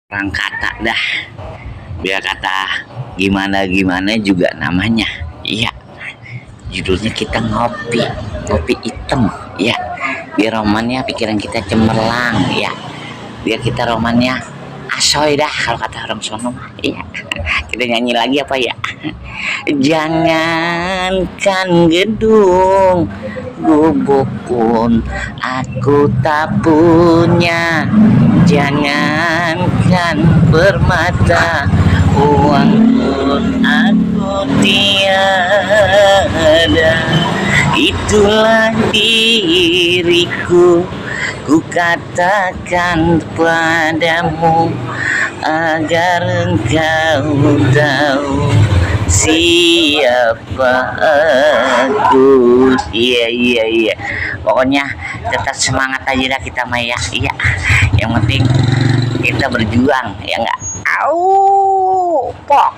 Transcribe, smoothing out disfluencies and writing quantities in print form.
Orang kata dah, biar kata gimana juga namanya. Iya, judulnya kita ngopi, ngopi hitam. Ya, biar romannya pikiran kita cemerlang. Ya, biar kita romannya asoy dah kalau kata orang sono. Iya, kita nyanyi lagi apa ya? Jangankan gedung gubuk pun aku tak punya, jangankan permata, uang pun aku tiada. Itulah diriku, ku katakan padamu agar engkau tahu siapa aku. Iya, pokoknya tetap semangat aja dah kita mah ya. Iya, yang penting kita berjuang ya enggak. Au, pok.